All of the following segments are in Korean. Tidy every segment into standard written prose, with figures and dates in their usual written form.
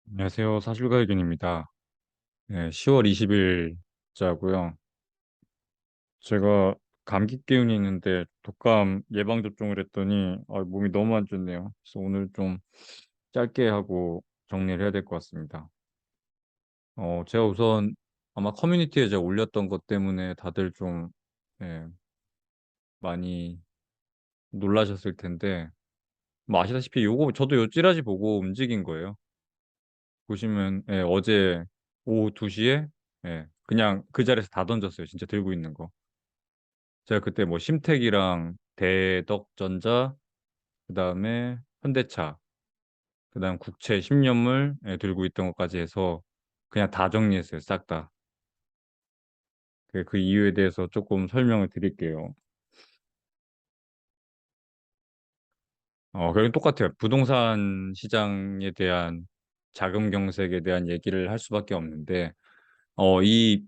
안녕하세요. 사실과 의견입니다. 네, 10월 20일자고요. 제가 감기 기운이 있는데 독감 예방 접종을 했더니 몸이 너무 안 좋네요. 그래서 오늘 좀 짧게 하고 정리를 해야 될 것 같습니다. 제가 우선 아마 커뮤니티에 제가 올렸던 것 때문에 다들 좀 예, 많이 놀라셨을 텐데 뭐 아시다시피 요거 저도 요 찌라시 보고 움직인 거예요. 보시면 어제 오후 2시에 그냥 그 자리에서 다 던졌어요. 진짜 들고 있는 거. 제가 그때 뭐 심택이랑 대덕전자, 그다음에 현대차, 그다음 국채 10년물 들고 있던 것까지 해서 그냥 다 정리했어요. 싹 다. 그 이유에 대해서 조금 설명을 드릴게요. 결국엔 똑같아요. 부동산 시장에 대한 자금 경색에 대한 얘기를 할 수밖에 없는데 이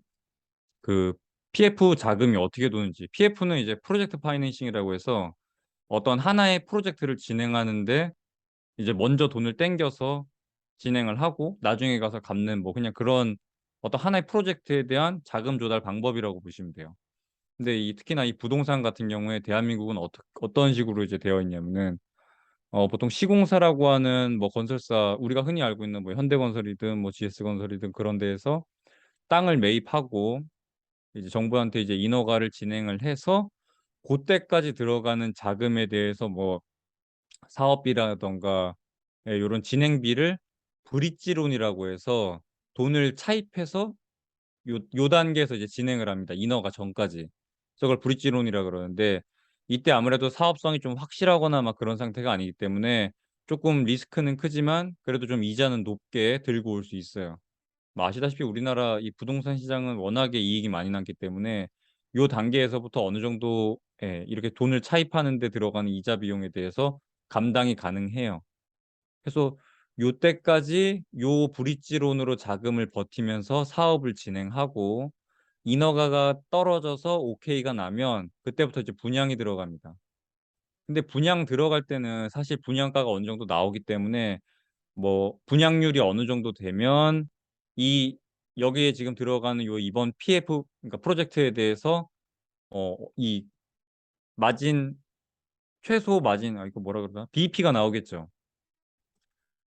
그 PF 자금이 어떻게 도는지. PF는 이제 프로젝트 파이낸싱이라고 해서 어떤 하나의 프로젝트를 진행하는데 이제 먼저 돈을 땡겨서 진행을 하고 나중에 가서 갚는 뭐 그냥 그런 어떤 하나의 프로젝트에 대한 자금 조달 방법이라고 보시면 돼요. 근데 특히나 이 부동산 같은 경우에 대한민국은 어떤 식으로 이제 되어 있냐면은 보통 시공사라고 하는 뭐 건설사, 우리가 흔히 알고 있는 뭐 현대건설이든 뭐 GS건설이든 그런 데에서 땅을 매입하고 이제 정부한테 이제 인허가를 진행을 해서 고때까지 들어가는 자금에 대해서 뭐 사업비라든가 요런 진행비를 브릿지론이라고 해서 돈을 차입해서 요 단계에서 이제 진행을 합니다, 인허가 전까지. 저걸 브릿지론이라 그러는데 이때 아무래도 사업성이 좀 확실하거나 막 그런 상태가 아니기 때문에 쪼끔 리스크는 크지만 그래도 좀 이자는 높게 들고 올 수 있어요. 뭐 아시다시피 우리나라 이 부동산 시장은 워낙에 이익이 많이 났기 때문에 요 단계에서부터 어느 정도 이렇게 돈을 차입하는 데 들어가는 이자 비용에 대해서 감당이 가능해요. 그래서 요때까지 요 브릿지론으로 자금을 버티면서 사업을 진행하고 인허가가 떨어져서 오케이가 나면 그때부터 이제 분양이 들어갑니다. 근데 분양 들어갈 때는 사실 분양가가 어느 정도 나오기 때문에 뭐 분양률이 어느 정도 되면 이 여기에 지금 들어가는 요 이번 PF, 그러니까 프로젝트에 대해서 이 마진, 최소 마진, 이거 뭐라 그러나? BEP가 나오겠죠.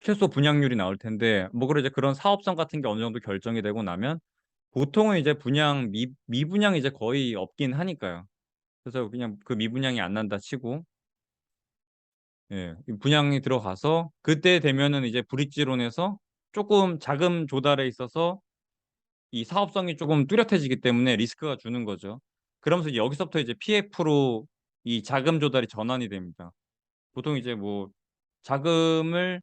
최소 분양률이 나올 텐데 뭐 그런 이제 그런 사업성 같은 게 어느 정도 결정이 되고 나면 보통은 이제 분양 미분양이 이제 거의 없긴 하니까요. 그래서 그냥 그 미분양이 안 난다 치고 이 분양이 들어가서 그때 되면은 이제 브릿지론에서 쪼끔 자금 조달에 있어서 이 사업성이 쪼금 뚜렷해지기 때문에 리스크가 주는 거죠. 그러면서 이제 여기서부터 이제 PF로 이 자금 조달이 전환이 됩니다. 보통 이제 뭐 자금을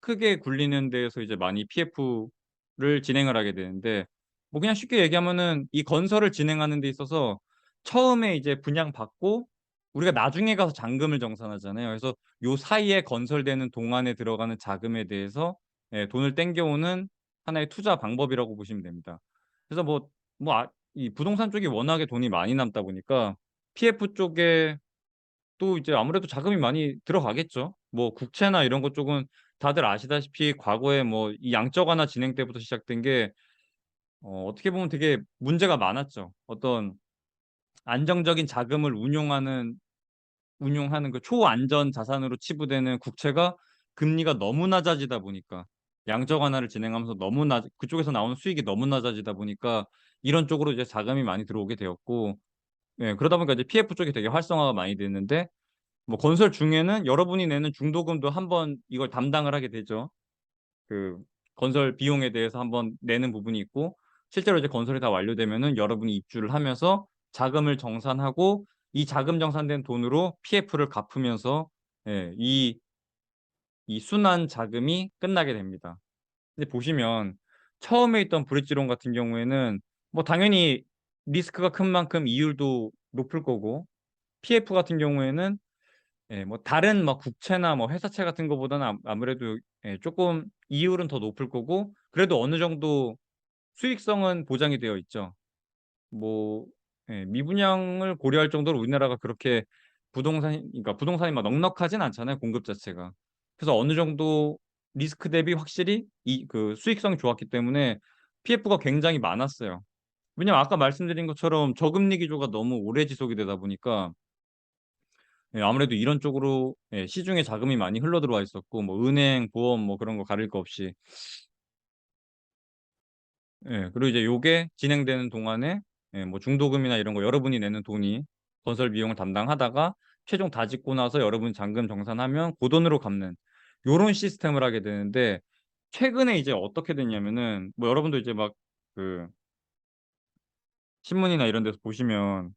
크게 굴리는 데에서 이제 많이 PF를 진행을 하게 되는데 뭐 그냥 쉽게 얘기하면은 이 건설을 진행하는 데 있어서 처음에 이제 분양받고 우리가 나중에 가서 잔금을 정산하잖아요. 그래서 요 사이에 건설되는 동안에 들어가는 자금에 대해서 돈을 땡겨오는 하나의 투자 방법이라고 보시면 됩니다. 그래서 이 부동산 쪽이 워낙에 돈이 많이 남다 보니까 PF 쪽에 또 이제 아무래도 자금이 많이 들어가겠죠. 뭐 국채나 이런 것 쪽은 다들 아시다시피 과거에 뭐 이 양적 완화 진행 때부터 시작된 게 어떻게 보면 되게 문제가 많았죠. 어떤 안정적인 자금을 운용하는 그 초안전 자산으로 치부되는 국채가 금리가 너무 낮아지다 보니까 양적 완화를 진행하면서 너무 그쪽에서 나오는 수익이 너무 낮아지다 보니까 이런 쪽으로 이제 자금이 많이 들어오게 되었고 그러다 보니까 이제 PF 쪽이 되게 활성화가 많이 됐는데 뭐 건설 중에는 여러분이 내는 중도금도 한번 이걸 담당을 하게 되죠. 그 건설 비용에 대해서 한번 내는 부분이 있고 실제로 이제 건설이 다 완료되면은 여러분이 입주를 하면서 자금을 정산하고 이 자금 정산된 돈으로 PF를 갚으면서 이 순환 자금이 끝나게 됩니다. 근데 보시면 처음에 있던 브릿지론 같은 경우에는 뭐 당연히 리스크가 큰 만큼 이율도 높을 거고 PF 같은 경우에는 뭐 다른 뭐 국채나 뭐 회사채 같은 거보다는 아무래도 쪼끔 이율은 더 높을 거고 그래도 어느 정도 수익성은 보장이 되어 있죠. 뭐 미분양을 고려할 정도로 우리나라가 그렇게 부동산이 막 넉넉하진 않잖아요, 공급 자체가. 그래서 어느 정도 리스크 대비 확실히 수익성이 좋았기 때문에 PF가 굉장히 많았어요. 왜냐면 아까 말씀드린 것처럼 저금리 기조가 너무 오래 지속이 되다 보니까 예 아무래도 이런 쪽으로 예 시중에 자금이 많이 흘러들어와 있었고 뭐 은행, 보험 뭐 그런 거 가릴 거 없이 예 그리고 이제 요게 진행되는 동안에 예 뭐 중도금이나 이런 거 여러분이 내는 돈이 건설 비용을 담당하다가 최종 다 짓고 나서 여러분이 잔금 정산하면 고 돈으로 갚는 요런 시스템을 하게 되는데 최근에 이제 어떻게 됐냐면은 뭐 여러분도 이제 막 그 신문이나 이런 데서 보시면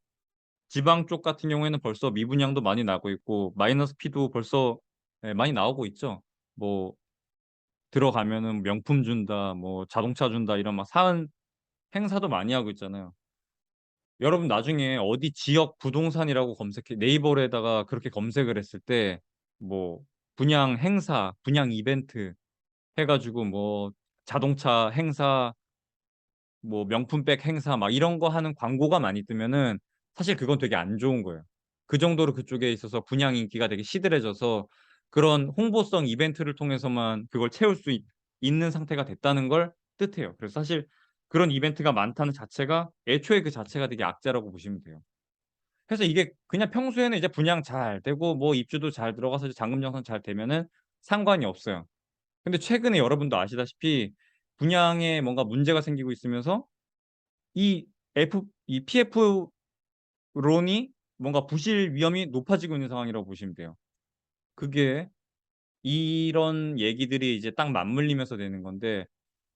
지방 쪽 같은 경우에는 벌써 미분양도 많이 나고 있고 마이너스 P도 벌써 예 많이 나오고 있죠. 뭐 들어가면은 명품 준다 뭐 자동차 준다 이런 막 사은 행사도 많이 하고 있잖아요. 여러분 나중에 어디 지역 부동산이라고 검색해 네이버에다가 그렇게 검색을 했을 때 뭐 분양 행사, 분양 이벤트 해 가지고 뭐 자동차 행사 뭐 명품백 행사 막 이런 거 하는 광고가 많이 뜨면은 사실 그건 되게 안 좋은 거예요. 그 정도로 그쪽에 있어서 분양 인기가 되게 시들해져서 그런 홍보성 이벤트를 통해서만 그걸 채울 수 있는 상태가 됐다는 걸 뜻해요. 그래서 사실 그런 이벤트가 많다는 자체가 애초에 그 자체가 되게 악재라고 보시면 돼요. 그래서 이게 그냥 평소에는 이제 분양 잘 되고 뭐 입주도 잘 들어가서 이제 잔금 정산 잘 되면은 상관이 없어요. 근데 최근에 여러분도 아시다시피 분양에 뭔가 문제가 생기고 있으면서 이 이 PF 론이 뭔가 부실 위험이 높아지고 있는 상황이라고 보시면 돼요. 그게 이런 얘기들이 이제 딱 맞물리면서 되는 건데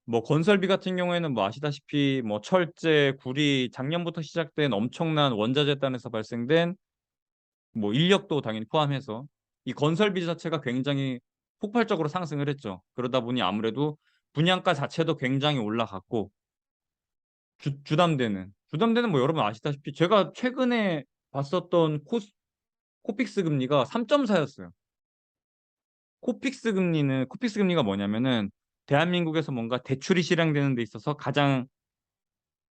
뭐 건설비 같은 경우에는 뭐 아시다시피 뭐 철제, 구리 작년부터 시작된 엄청난 원자재단에서 발생된 뭐 인력도 당연히 포함해서 이 건설비 자체가 굉장히 폭발적으로 상승을 했죠. 그러다 보니 아무래도 분양가 자체도 굉장히 올라갔고 주담대는 뭐 여러분 아시다시피 제가 최근에 봤었던 코픽스 금리가 3.4 였어요. 코픽스 금리가 뭐냐면은 대한민국에서 뭔가 대출이 실행되는 데 있어서 가장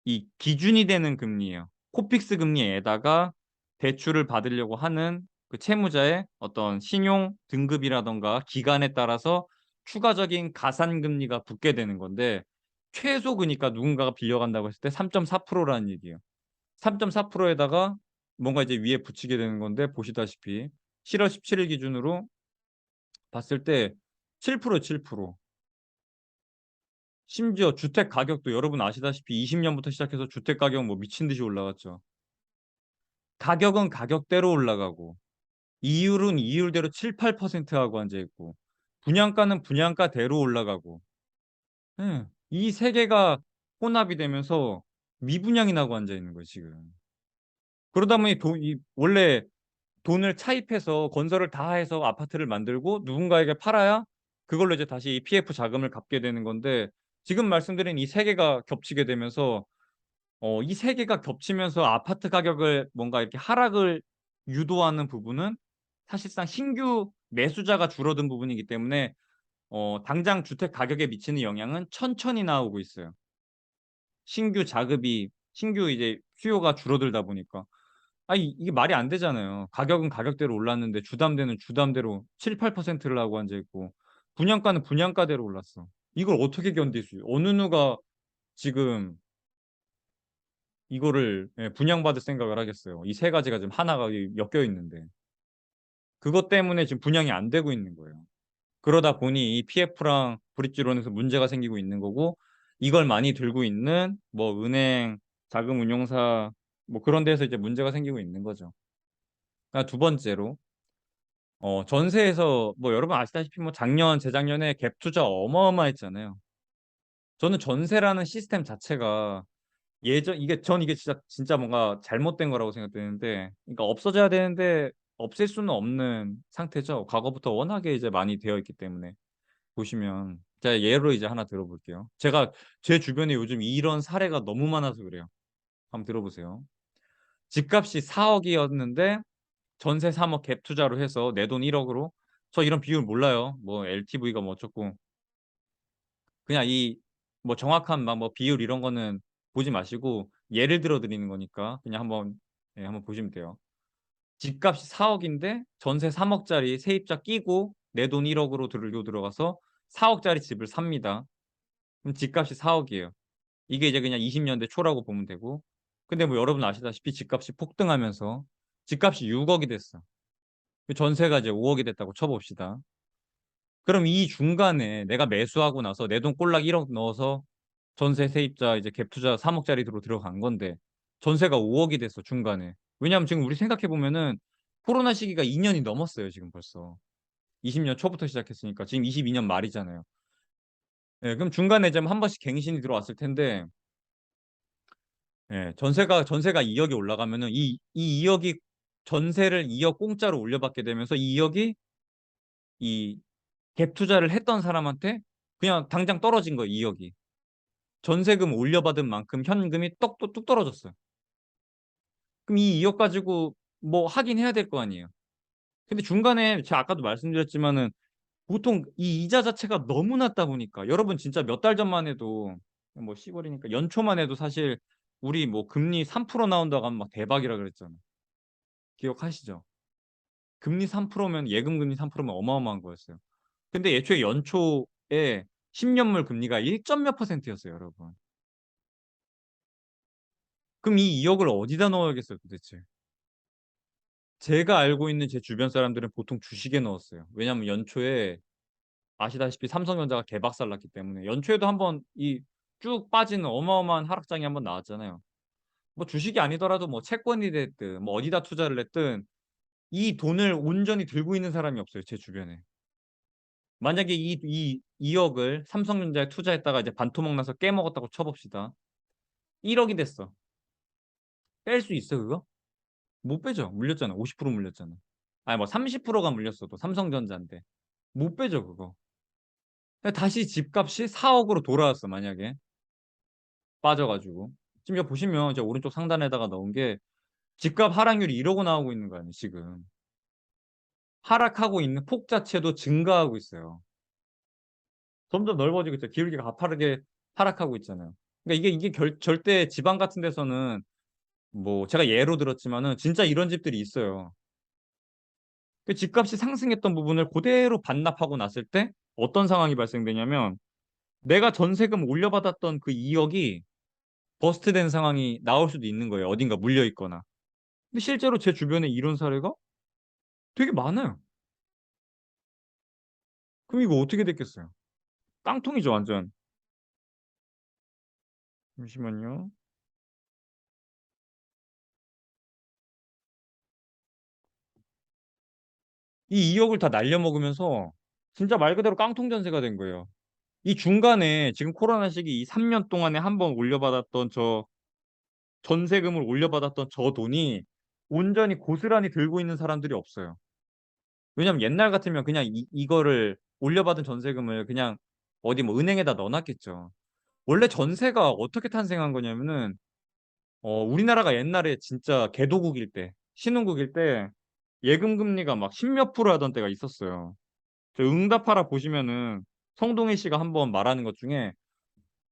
이 기준이 되는 금리예요. 코픽스 금리에다가 대출을 받으려고 하는 그 채무자의 어떤 신용 등급이라든가 기간에 따라서 추가적인 가산 금리가 붙게 되는 건데 최소 그니까 누군가가 빌려간다고 했을 때 3.4% 라는 얘기예요. 3.4% 에다가 뭔가 이제 위에 붙이게 되는 건데 보시다시피 7월 17일 기준으로 봤을 때 7%예요, 7%. 심지어 주택 가격도 여러분 아시다시피 20 년부터 시작해서 주택 가격 뭐 미친 듯이 올라갔죠. 가격은 가격대로 올라가고 이율은 이율대로 7-8% 하고 앉아 있고 분양가는 분양가대로 올라가고 예. 이 세 개가 혼합이 되면서 미분양이 나고 앉아 있는 거예요, 지금. 그러다 보니 원래 돈을 차입해서 건설을 다 해서 아파트를 만들고 누군가에게 팔아야 그걸로 이제 다시 PF 자금을 갚게 되는 건데 지금 말씀드린 이 세 개가 겹치게 되면서 이 세 개가 겹치면서 아파트 가격을 뭔가 이렇게 하락을 유도하는 부분은 사실상 신규 매수자가 줄어든 부분이기 때문에 당장 주택 가격에 미치는 영향은 천천히 나오고 있어요. 신규 이제 수요가 줄어들다 보니까. 아니 이게 말이 안 되잖아요. 가격은 가격대로 올랐는데 주담대는 주담대로 7-8%를 하고 앉아 있고 분양가는 분양가대로 올랐어. 이걸 어떻게 견딜 수 어느 누가 지금 이거를 예 분양받을 생각을 하겠어요. 이 세 가지가 지금 하나가 엮여 있는데. 그것 때문에 지금 분양이 안 되고 있는 거예요. 그러다 보니 이 PF랑 브릿지론에서 문제가 생기고 있는 거고 이걸 많이 들고 있는 뭐 은행, 자금운용사 뭐 그런 데에서 이제 문제가 생기고 있는 거죠. 그러니까 두 번째로 전세에서 뭐 여러분 아시다시피 뭐 작년, 재작년에 갭 투자 어마어마했잖아요. 저는 전세라는 시스템 자체가 이게 진짜 뭔가 잘못된 거라고 생각되는데 그러니까 없어져야 되는데 없앨 수는 없는 상태죠. 과거부터 워낙에 이제 많이 되어 있기 때문에. 보시면 제가 예로 이제 하나 들어 볼게요. 제 주변에 요즘 이런 사례가 너무 많아서 그래요. 한번 들어보세요. 집값이 4억 이었는데 전세 3억 갭 투자로 해서 내 돈 1억 으로 저 이런 비율 몰라요. 뭐 LTV가 뭐 어쩌고 그냥 이 뭐 정확한 막 뭐 비율 이런 거는 보지 마시고 예를 들어 드리는 거니까 그냥 한번 보시면 돼요. 집값이 4억 인데 전세 3억 짜리 세입자 끼고 내 돈 1억 으로 들어가서 4억짜리 집을 삽니다. 그럼 집값이 4억이에요. 이게 이제 그냥 20년대 초라고 보면 되고. 근데 뭐 여러분 아시다시피 집값이 폭등하면서 집값이 6억이 됐어. 그 전세가 이제 5억이 됐다고 쳐봅시다. 그럼 이 중간에 내가 매수하고 나서 내 돈 꼴락 1억 넣어서 전세 세입자 이제 갭 투자 3억짜리로 들어간 건데 전세가 5억이 됐어, 중간에. 왜냐하면 지금 우리 생각해 보면은 코로나 시기가 2년이 넘었어요, 지금 벌써. 20년 초부터 시작했으니까 지금 22년 말이잖아요. 예, 그럼 중간에 좀 한 번씩 갱신이 들어왔을 텐데, 예, 전세가 2억이 올라가면은 이 2억이 전세를 2억 공짜로 올려받게 되면서 이 2억이 이 갭 투자를 했던 사람한테 그냥 당장 떨어진 거예요, 2억이. 전세금 올려받은 만큼 현금이 뚝 떨어졌어요. 그럼 이 2억 가지고 뭐 하긴 해야 될 거 아니에요. 근데 중간에 제가 아까도 말씀드렸지만은 보통 이 이자 자체가 너무 낮다 보니까 여러분 진짜 몇 달 전만 해도 뭐 시골이니까 연초만 해도 사실 우리 뭐 금리 3% 나온다고 하면 막 대박이라 그랬잖아요. 기억하시죠? 금리 3%면 예금 금리 3%면 어마어마한 거였어요. 근데 애초에 연초에 10년물 금리가 1점 몇 %였어요, 여러분. 그럼 이 2억을 어디다 넣어야겠어요, 도대체? 제가 알고 있는 제 주변 사람들은 보통 주식에 넣었어요. 왜냐하면 연초에 아시다시피 삼성전자가 개박살 났기 때문에 연초에도 한번 이 쭉 빠지는 어마어마한 하락장이 한번 나왔잖아요. 뭐 주식이 아니더라도 뭐 채권이 됐든 뭐 어디다 투자를 했든 이 돈을 온전히 들고 있는 사람이 없어요, 제 주변에. 만약에 이 2억을 삼성전자에 투자했다가 이제 반토막 나서 깨먹었다고 쳐봅시다. 1억이 됐어. 뺄 수 있어, 그거? 못 빼죠. 물렸잖아. 50% 물렸잖아. 아니 뭐 30%가 물렸어도 삼성전자인데. 못 빼죠, 그거. 근데 다시 집값이 4억으로 돌아왔어, 만약에. 빠져 가지고. 지금 여기 보시면 저 오른쪽 상단에다가 넣은 게 집값 하락률이 이러고 나오고 있는 거 아니에요, 지금. 하락하고 있는 폭 자체도 증가하고 있어요. 점점 넓어지고 있죠. 기울기가 가파르게 하락하고 있잖아요. 그러니까 이게 절대 지방 같은 데서는 뭐 제가 예로 들었지만은 진짜 이런 집들이 있어요. 그 집값이 상승했던 부분을 고대로 반납하고 났을 때 어떤 상황이 발생되냐면 내가 전세금 올려받았던 그 2억이 버스트된 상황이 나올 수도 있는 거예요, 어딘가 물려 있거나. 근데 실제로 제 주변에 이런 사례가 되게 많아요. 그럼 이거 어떻게 됐겠어요? 깡통이죠, 완전. 잠시만요. 이 2억을 다 날려먹으면서 진짜 말 그대로 깡통 전세가 된 거예요. 이 중간에 지금 코로나 시기 이 3년 동안에 한 번 올려받았던 저 전세금을 올려받았던 저 돈이 온전히 고스란히 들고 있는 사람들이 없어요. 왜냐면 옛날 같으면 그냥 이거를 올려받은 전세금을 그냥 어디 뭐 은행에다 넣어 놨겠죠. 원래 전세가 어떻게 탄생한 거냐면은 우리나라가 옛날에 진짜 개도국일 때, 신흥국일 때 예금 금리가 막 10몇 프로 하던 때가 있었어요. 저 응답하라 보시면은 성동일 씨가 한번 말하는 것 중에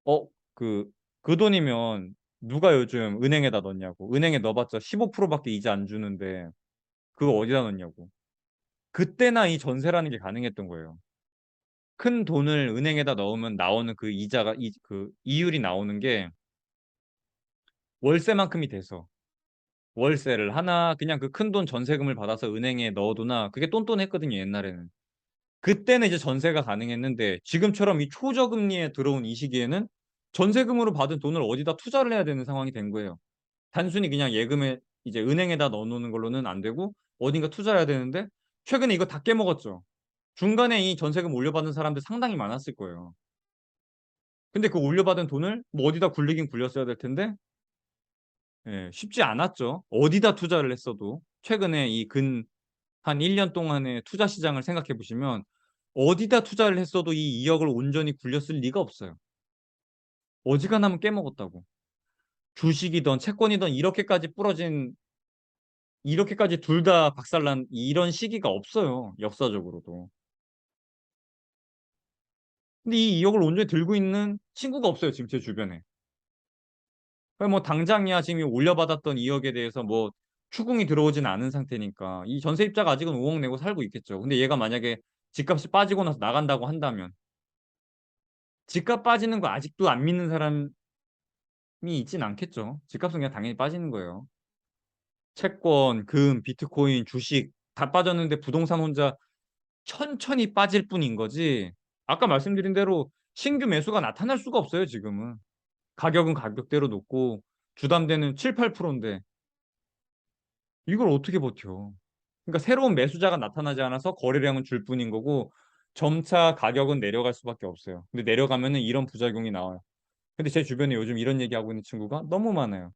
어 그 "그 돈이면 누가 요즘 은행에다 넣냐고. 은행에 넣어봤자 15%밖에 이자 안 주는데 그거 어디다 넣냐고." 그때나 이 전세라는 게 가능했던 거예요. 큰 돈을 은행에다 넣으면 나오는 그 이자가 그 이율이 나오는 게 월세만큼이 돼서 월세를 하나 그냥 그 큰돈 전세금을 받아서 은행에 넣어두나 그게 똔똔했거든요, 옛날에는. 그때는 이제 전세가 가능했는데 지금처럼 이 초저금리에 들어온 이 시기에는 전세금으로 받은 돈을 어디다 투자를 해야 되는 상황이 된 거예요. 단순히 그냥 예금에 이제 은행에다 넣어 놓는 걸로는 안 되고 어딘가 투자해야 되는데 최근에 이거 다 깨먹었죠. 중간에 이 전세금 올려받은 사람들 상당히 많았을 거예요. 근데 그 올려받은 돈을 뭐 어디다 굴리긴 굴렸어야 될 텐데 예, 쉽지 않았죠. 어디다 투자를 했어도. 최근에 이 한 1년 동안의 투자 시장을 생각해 보시면 어디다 투자를 했어도 이 2억을 온전히 굴렸을 리가 없어요. 어지간하면 깨먹었다고. 주식이든 채권이든 이렇게까지 둘 다 박살난 이런 시기가 없어요, 역사적으로도. 근데 이 2억을 온전히 들고 있는 친구가 없어요, 지금 제 주변에. 그뭐 당장이야 지금 이 올려받았던 2억에 대해서 뭐 추궁이 들어오지는 않은 상태니까 이 전세입자가 아직은 5억 내고 살고 있겠죠. 근데 얘가 만약에 집값이 빠지고 나서 나간다고 한다면 집값 빠지는 거 아직도 안 믿는 사람이 있진 않겠죠. 집값은 그냥 당연히 빠지는 거예요. 채권, 금, 비트코인, 주식 다 빠졌는데 부동산 혼자 천천히 빠질 뿐인 거지. 아까 말씀드린 대로 신규 매수가 나타날 수가 없어요, 지금은. 가격은 가격대로 높고 주담대는 7, 8%인데 이걸 어떻게 버텨? 그러니까 새로운 매수자가 나타나지 않아서 거래량은 줄 뿐인 거고 점차 가격은 내려갈 수밖에 없어요. 근데 내려가면은 이런 부작용이 나와요. 근데 제 주변에 요즘 이런 얘기하고 있는 친구가 너무 많아요.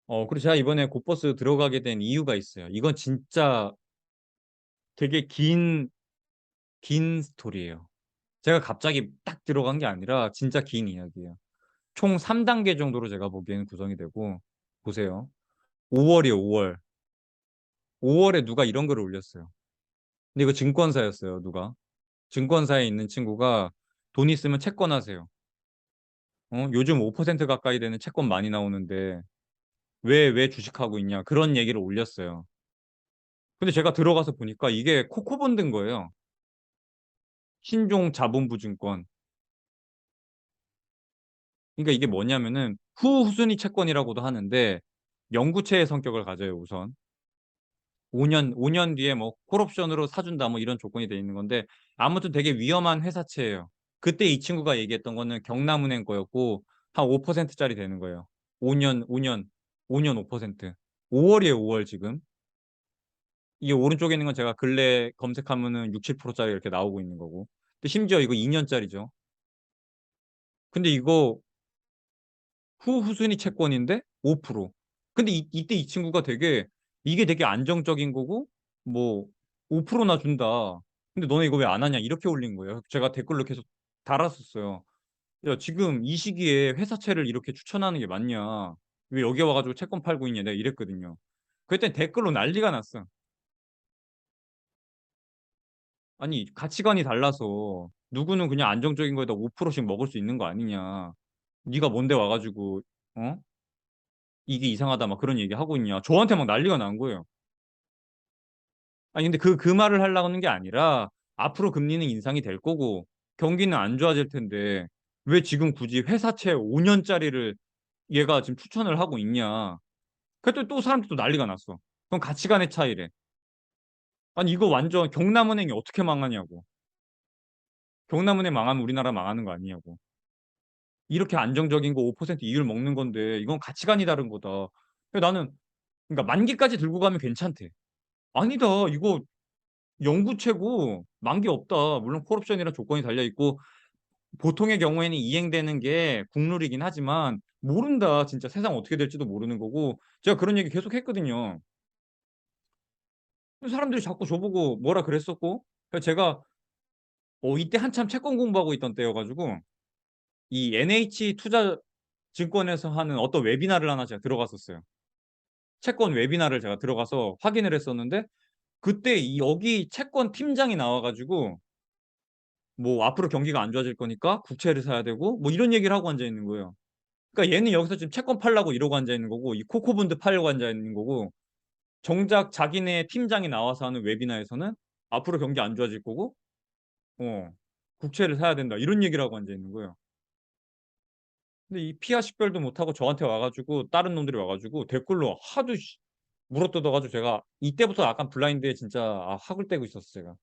그리고 제가 이번에 곧버스 들어가게 된 이유가 있어요. 이건 진짜 되게 긴 스토리예요. 제가 갑자기 딱 들어간 게 아니라 진짜 긴 이야기예요. 총 3단계 정도로 제가 보기에는 구성이 되고, 보세요. 5월이요, 5월. 5월에 누가 이런 글을 올렸어요. 근데 이거 증권사였어요, 누가. 증권사에 있는 친구가 돈 있으면 채권 하세요. 요즘 5% 가까이 되는 채권 많이 나오는데 왜 주식하고 있냐. 그런 얘기를 올렸어요. 근데 제가 들어가서 보니까 이게 코코본드인 거예요. 신종 자본부증권. 그러니까 이게 뭐냐면은 후순위 채권이라고도 하는데 영구채의 성격을 가져요, 우선. 5년 뒤에 뭐 콜옵션으로 사준다 뭐 이런 조건이 돼 있는 건데 아무튼 되게 위험한 회사채예요. 그때 이 친구가 얘기했던 거는 경남은행 거였고 한 5%짜리 되는 거예요. 5년 5%. 5월이에요, 5월 지금. 이게 오른쪽에 있는 건 제가 근래 검색하면은 6, 7%짜리 이렇게 나오고 있는 거고. 근데 심지어 이거 2년짜리죠. 근데 이거 후순위 채권인데 5%. 근데 이때 이 친구가 되게 이게 되게 안정적인 거고 뭐 5%나 준다. 근데 너네 이거 왜 안 하냐 이렇게 올린 거예요. 제가 댓글로 계속 달았었어요. 야, 지금 이 시기에 회사채를 이렇게 추천하는 게 맞냐? 왜 여기 와가지고 채권 팔고 있냐? 내가 이랬거든요. 그랬더니 댓글로 난리가 났어. 아니 가치관이 달라서 누구는 그냥 안정적인 거에다 5%씩 먹을 수 있는 거 아니냐? 네가 뭔데 와가지고 어? 이게 이상하다 막 그런 얘기 하고 있냐. 저한테 막 난리가 난 거예요. 아니 근데 그 말을 하려고 하는 게 아니라 앞으로 금리는 인상이 될 거고 경기는 안 좋아질 텐데 왜 지금 굳이 회사채 5년짜리를 얘가 지금 추천을 하고 있냐. 그랬더니 또 사람들이 또 난리가 났어. 그럼 가치관의 차이래. 아니 이거 완전 경남은행이 어떻게 망하냐고. 경남은행 망하면 우리나라 망하는 거 아니냐고. 이렇게 안정적인 거 5% 이율 먹는 건데 이건 가치관이 다른 거다. 근데 나는 그러니까 만기까지 들고 가면 괜찮대. 아니다. 이거 영구채고 만기 없다. 물론 콜옵션이랑 조건이 달려 있고 보통의 경우에는 이행되는 게 국룰이긴 하지만 모른다. 진짜 세상 어떻게 될지도 모르는 거고 제가 그런 얘기 계속 했거든요. 사람들이 자꾸 저보고 뭐라 그랬었고 그래서 제가 이때 한참 채권 공부하고 있던 때여가지고 이 NH 투자 증권에서 하는 어떤 웨비나를 하나 제가 들어갔었어요. 채권 웨비나를 제가 들어가서 확인을 했었는데 그때 여기 채권 팀장이 나와가지고 뭐 앞으로 경기가 안 좋아질 거니까 국채를 사야 되고 뭐 이런 얘기를 하고 앉아 있는 거예요. 그러니까 얘는 여기서 지금 채권 팔라고 이러고 앉아 있는 거고 이 코코본드 팔려고 앉아 있는 거고 정작 자기네 팀장이 나와서 하는 웨비나에서는 앞으로 경기 안 좋아질 거고 어 국채를 사야 된다 이런 얘기를 하고 앉아 있는 거예요. 근데 이 피아 식별도 못하고 저한테 와가지고 다른 놈들이 와가지고 댓글로 하도 물어뜯어가지고 제가 이때부터 약간 블라인드에 진짜 학을 떼고 있었어 제가.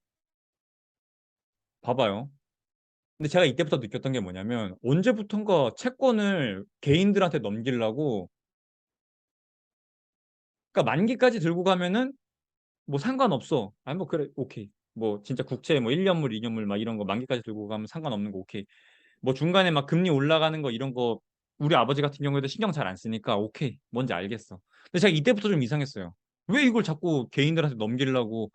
봐봐요. 근데 제가 이때부터 느꼈던 게 뭐냐면 언제부턴가 채권을 개인들한테 넘기려고 그러니까 만기까지 들고 가면은 뭐 상관없어. 아니 뭐 그래 오케이. 뭐 진짜 국채 뭐 1년물, 2년물 막 이런 거 만기까지 들고 가면 상관없는 거 오케이. 뭐 중간에 막 금리 올라가는 거 이런 거 우리 아버지 같은 경우에도 신경 잘 안 쓰니까 오케이. 뭔지 알겠어. 근데 제가 이때부터 좀 이상했어요. 왜 이걸 자꾸 개인들한테 넘기려고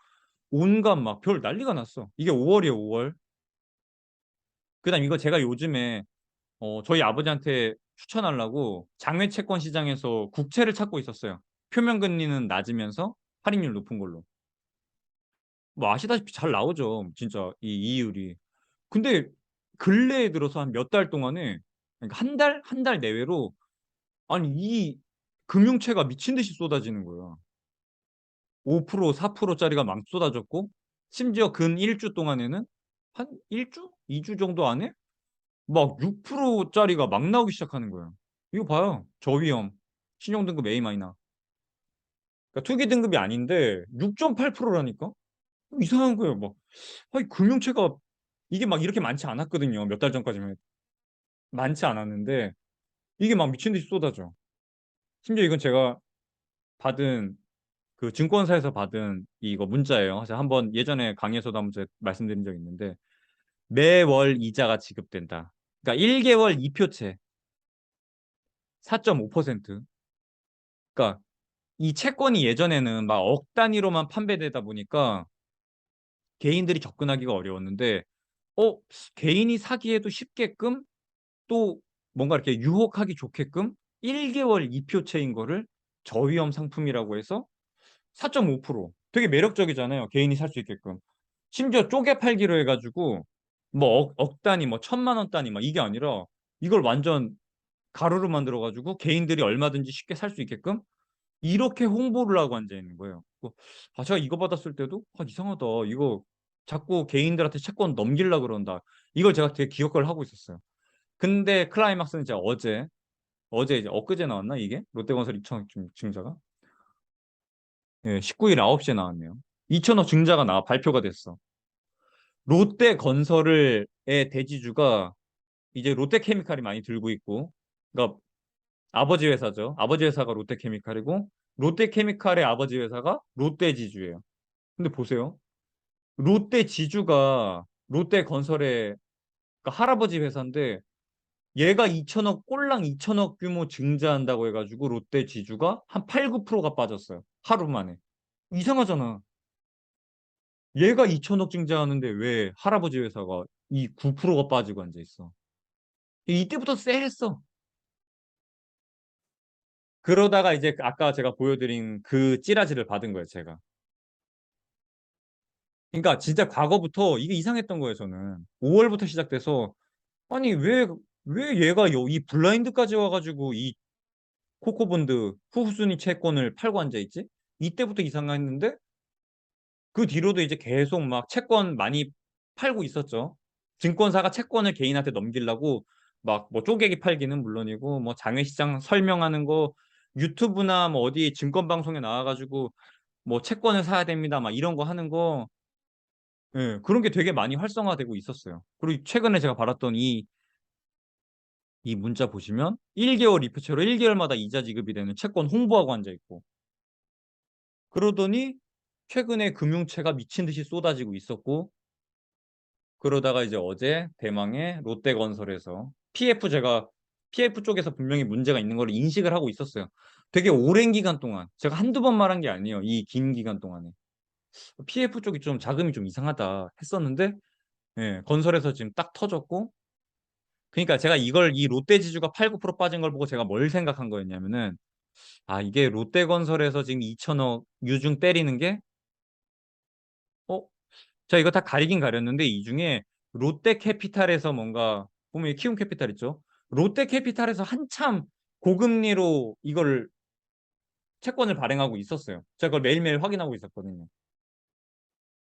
온갖 막 별 난리가 났어. 이게 5월이에요, 5월. 그다음 이거 제가 요즘에 저희 아버지한테 추천하려고 장외 채권 시장에서 국채를 찾고 있었어요. 표면 금리는 낮으면서 할인율 높은 걸로. 뭐 아시다시피 잘 나오죠. 진짜 이 이율이. 근데 근래에 들어서 한 몇 달 동안에 그러니까 한 달 내외로 아니 이 금융채가 미친 듯이 쏟아지는 거야. 5% 4%짜리가 막 쏟아졌고 심지어 근 1주 동안에는 한 1주? 2주 정도 안에 막 6%짜리가 막 나오기 시작하는 거예요. 이거 봐요. 저위험. 신용등급 A 마이너. 그러니까 투기 등급이 아닌데 6.8%라니까? 이상한 거예요. 막 아니 금융채가 이게 막 이렇게 많지 않았거든요. 몇 달 전까지만 해도. 많지 않았는데 이게 막 미친 듯이 쏟아져. 심지어 이건 제가 받은 그 증권사에서 받은 이거 문자예요. 제가 한번 예전에 강의에서도 한번 제가 말씀드린 적이 있는데 매월 이자가 지급된다. 그러니까 1개월 2표채 4.5%. 그러니까 이 채권이 예전에는 막 억 단위로만 판매되다 보니까 개인들이 접근하기가 어려웠는데 어 개인이 사기에도 쉽게끔 또 뭔가 이렇게 유혹하기 좋게끔 1개월 2표채인 거를 저위험 상품이라고 해서 4.5% 되게 매력적이잖아요. 개인이 살 수 있게끔. 심지어 쪼개 팔기로 해 가지고 뭐 억 단위 뭐 1,000만 원 단위 막 이게 아니라 이걸 완전 가로로 만들어 가지고 개인들이 얼마든지 쉽게 살 수 있게끔 이렇게 홍보를 하고 앉아 있는 거예요. 제가 이거 받았을 때도 '아 이상하다. 이거 자꾸 개인들한테 채권 넘기려 그런다.' 이걸 제가 되게 기억을 하고 있었어요. 근데 클라이막스는 제가 어제 이제 엊그제 나왔나 이게? 롯데건설 2,000억 증자가? 예 19일 9시에 나왔네요. 2,000억 증자가 발표가 됐어. 롯데건설을 의 대지주가 이제 롯데케미칼이 많이 들고 있고 그러니까 아버지 회사죠. 아버지 회사가 롯데케미칼이고 롯데케미칼의 아버지 회사가 롯데지주예요. 근데 보세요. 롯데지주가 롯데건설의 그러니까 할아버지 회사인데 얘가 2,000억 꼴랑 2,000억 규모 증자한다고 해 가지고 롯데지주가 한 8-9%가 빠졌어요. 하루 만에. 이상하잖아. 얘가 2,000억 증자하는데 왜 할아버지 회사가 이 9%가 빠지고 앉아 있어. 이때부터 쎄했어. 그러다가 이제 아까 제가 보여드린 그 찌라시를 받은 거예요, 제가. 그러니까 진짜 과거부터 이게 이상했던 거예요, 저는. 5 월부터 시작돼서 아니 왜 얘가 이 블라인드까지 와 가지고 이 코코본드 후순위 채권을 팔고 앉아 있지? 이때부터 이상했는데 그 뒤로도 이제 계속 막 채권 많이 팔고 있었죠. 증권사가 채권을 개인한테 넘기려고 막 뭐 쪼개기 팔기는 물론이고 뭐 장외시장 설명하는 거 유튜브나 뭐 어디 증권 방송에 나와 가지고 뭐 "채권을 사야 됩니다." 막 이런 거 하는 거 예 그런 게 되게 많이 활성화되고 있었어요. 그리고 최근에 제가 받았던 이 문자 보시면 1 개월 이표채로 1 개월마다 이자 지급이 되는 채권 홍보하고 앉아 있고 그러더니 최근에 금융채가 미친 듯이 쏟아지고 있었고 그러다가 이제 어제 대망의 롯데건설에서 제가 PF 쪽에서 분명히 문제가 있는 걸 인식을 하고 있었어요. 되게 오랜 기간 동안 제가 한두 번 말한 게 아니에요. 이 긴 기간 동안에. PF 쪽이 좀 자금이 좀 이상하다 했었는데 예 건설에서 지금 딱 터졌고 그러니까 제가 이걸 이 롯데지주가 8-9% 빠진 걸 보고 제가 뭘 생각한 거였냐면은 '아 이게 롯데건설에서 지금 2,000억 유증 때리는 게 어 제가 이거 다 가리긴 가렸는데 이 중에 롯데캐피탈에서 뭔가 보면 키움캐피탈 있죠. 롯데캐피탈에서 한참 고금리로 이거를 채권을 발행하고 있었어요. 제가 그걸 매일매일 확인하고 있었거든요.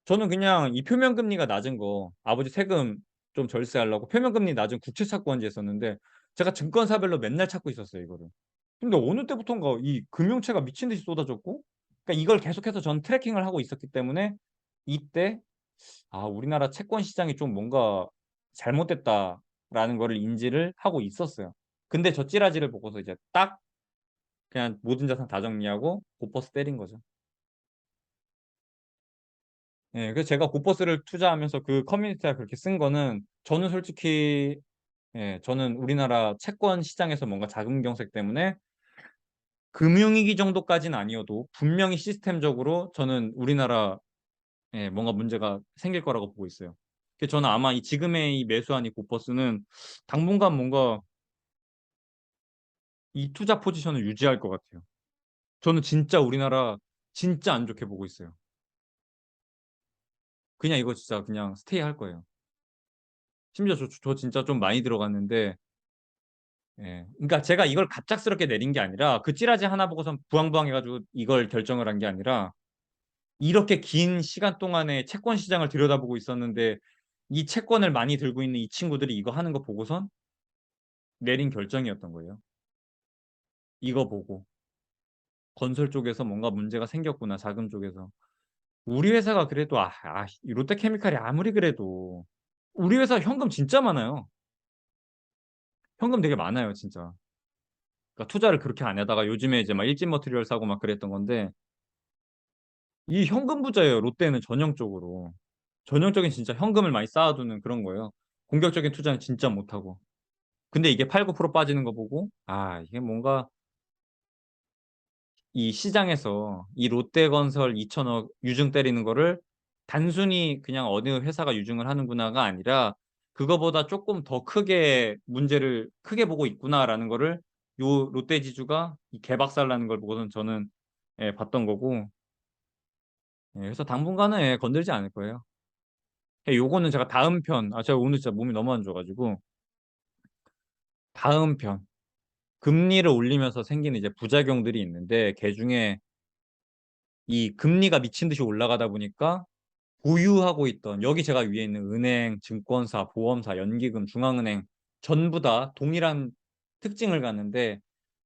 저는 그냥 이 표면금리가 낮은 거 아버지 세금 좀 절세하려고 표면금리 낮은 국채채권지 했었는데 제가 증권사별로 맨날 찾고 있었어요 이거를. 근데 어느 때부턴가 이 금융채가 미친 듯이 쏟아졌고 그러니까 이걸 계속해서 저는 트래킹을 하고 있었기 때문에 이때 '아 우리나라 채권 시장이 좀 뭔가 잘못됐다.'라는 거를 인지를 하고 있었어요. 근데 저 찌라시를 보고서 이제 딱 그냥 모든 자산 다 정리하고 god버스 때린 거죠. 예. 그래서 제가 god버스를 투자하면서 그 커뮤니티에 그렇게 쓴 거는 저는 솔직히 예 저는 우리나라 채권 시장에서 뭔가 자금 경색 때문에 금융위기 정도까지는 아니어도 분명히 시스템적으로 저는 우리나라 예 뭔가 문제가 생길 거라고 보고 있어요. 그래서 저는 아마 이 지금의 이 매수한 이 god버스는 당분간 뭔가 이 투자 포지션을 유지할 것 같아요. 저는 진짜 우리나라 진짜 안 좋게 보고 있어요. 그냥 이거 진짜 그냥 스테이할 거예요. 심지어 저 진짜 좀 많이 들어갔는데 예 그러니까 제가 이걸 갑작스럽게 내린 게 아니라 그 찌라시 하나 보고선 부황부황해 가지고 이걸 결정을 한 게 아니라 이렇게 긴 시간 동안에 채권 시장을 들여다보고 있었는데 이 채권을 많이 들고 있는 이 친구들이 이거 하는 거 보고선 내린 결정이었던 거예요. 이거 보고. 건설 쪽에서 뭔가 문제가 생겼구나, 자금 쪽에서. 우리 회사가 그래도 이 롯데케미칼이 아무리 그래도 우리 회사 현금 진짜 많아요. 현금 되게 많아요, 진짜. 그러니까 투자를 그렇게 안 하다가 요즘에 이제 막 일진 머티리얼 사고 막 그랬던 건데 이 현금 부자예요, 롯데는 전형적으로. 전형적인 진짜 현금을 많이 쌓아두는 그런 거예요. 공격적인 투자는 진짜 못하고. 근데 이게 8~9% 빠지는 거 보고 이게 뭔가 이 시장에서 이 롯데건설 2천억 유증 때리는 거를 단순히 그냥 어느 회사가 유증을 하는구나가 아니라 그거보다 조금 더 크게 문제를 크게 보고 있구나라는 거를 요 롯데지주가 이 개박살 나는 걸 보고선 저는 봤던 거고 그래서 당분간은 건들지 않을 거예요. 요거는 제가 다음 편 제가 오늘 진짜 몸이 너무 안 좋아 가지고 다음 편 금리를 올리면서 생기는 이제 부작용들이 있는데 그중에 이 금리가 미친 듯이 올라가다 보니까 보유하고 있던 여기 제가 위에 있는 은행, 증권사, 보험사, 연기금, 중앙은행 전부 다 동일한 특징을 갖는데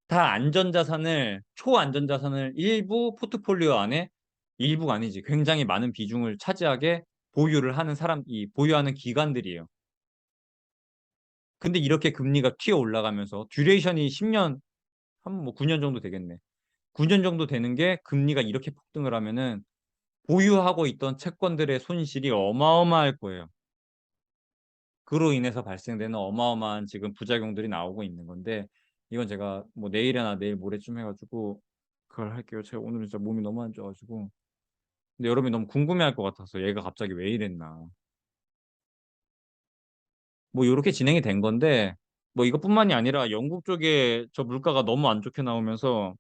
다 안전자산을 초안전자산을 일부 포트폴리오 안에 일부가 아니지 굉장히 많은 비중을 차지하게 보유를 하는 이 보유하는 기관들이에요. 근데 이렇게 금리가 튀어 올라가면서 듀레이션이 10년 한 뭐 9년 정도 되겠네. 9년 정도 되는 게 금리가 이렇게 폭등을 하면은 보유하고 있던 채권들의 손실이 어마어마할 거예요. 그로 인해서 발생되는 어마어마한 지금 부작용들이 나오고 있는 건데 이건 제가 뭐 내일이나 내일 모레쯤 해 가지고 그걸 할게요. 제가 오늘은 진짜 몸이 너무 안 좋아 가지고. 근데 여러분이 너무 궁금해할 것 같아서 얘가 갑자기 왜 이랬나. 뭐 요렇게 진행이 된 건데 뭐 이것뿐만이 아니라 영국 쪽에 저 물가가 너무 안 좋게 나오면서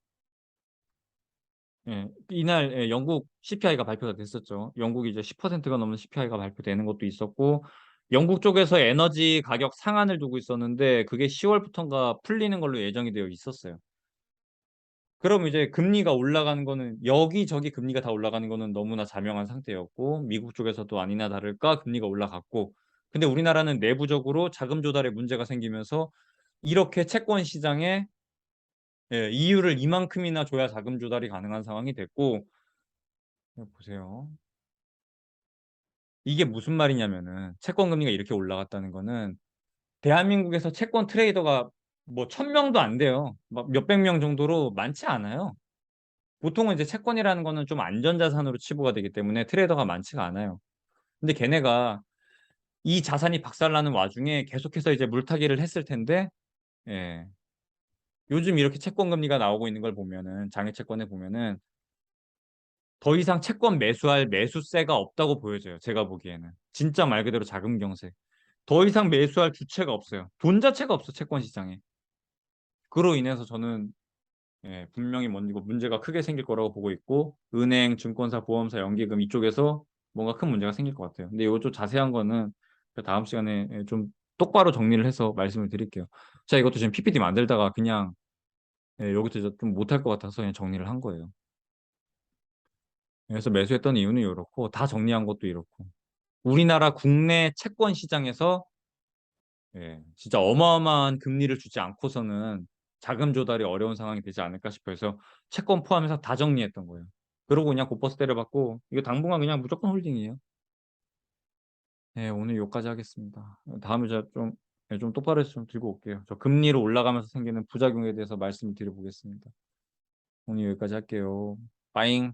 이날 영국 CPI가 발표가 됐었죠. 영국이 이제 10%가 넘는 CPI가 발표되는 것도 있었고 영국 쪽에서 에너지 가격 상한을 두고 있었는데 그게 10월 월부턴가 풀리는 걸로 예정이 되어 있었어요. 그럼 이제 금리가 올라가는 거는 여기저기 금리가 다 올라가는 거는 너무나 자명한 상태였고 미국 쪽에서도 아니나 다를까 금리가 올라갔고 근데 우리나라는 내부적으로 자금 조달에 문제가 생기면서 이렇게 채권 시장에 이유를 이만큼이나 줘야 자금 조달이 가능한 상황이 됐고 보세요. 이게 무슨 말이냐면은 채권 금리가 이렇게 올라갔다는 거는 대한민국에서 채권 트레이더가 뭐 1,000명도 안 돼요. 막 몇백 명 정도로 많지 않아요. 보통은 이제 채권이라는 거는 좀 안전자산으로 치부가 되기 때문에 트레이더가 많지가 않아요. 근데 걔네가 이 자산이 박살나는 와중에 계속해서 이제 물타기를 했을 텐데 예. 요즘 이렇게 채권 금리가 나오고 있는 걸 보면은 장외 채권에 보면은 더 이상 채권 매수할 매수세가 없다고 보여져요, 제가 보기에는. 진짜 말 그대로 자금 경색. 더 이상 매수할 주체가 없어요. 돈 자체가 없어, 채권 시장에. 그로 인해서 저는 분명히 뭔가 문제가 크게 생길 거라고 보고 있고 은행, 증권사, 보험사, 연기금 이쪽에서 뭔가 큰 문제가 생길 것 같아요. 근데 이거 좀 자세한 거는 다음 시간에 좀 똑바로 정리를 해서 말씀을 드릴게요. 제가 이것도 지금 PPT 만들다가 그냥 여기서 좀 못할 것 같아서 그냥 정리를 한 거예요. 그래서 매수했던 이유는 요렇고 다 정리한 것도 이렇고. 우리나라 국내 채권 시장에서 진짜 어마어마한 금리를 주지 않고서는 자금 조달이 어려운 상황이 되지 않을까 싶어서 채권 포함해서 다 정리했던 거예요. 그러고 그냥 곧버스 때려박고 이거 당분간 그냥 무조건 홀딩이에요. 네, 오늘 여기까지 하겠습니다. 다음에 제가 좀 똑바로 해서 좀 들고 올게요. 저 금리로 올라가면서 생기는 부작용에 대해서 말씀을 드려보겠습니다. 오늘 여기까지 할게요. 빠잉.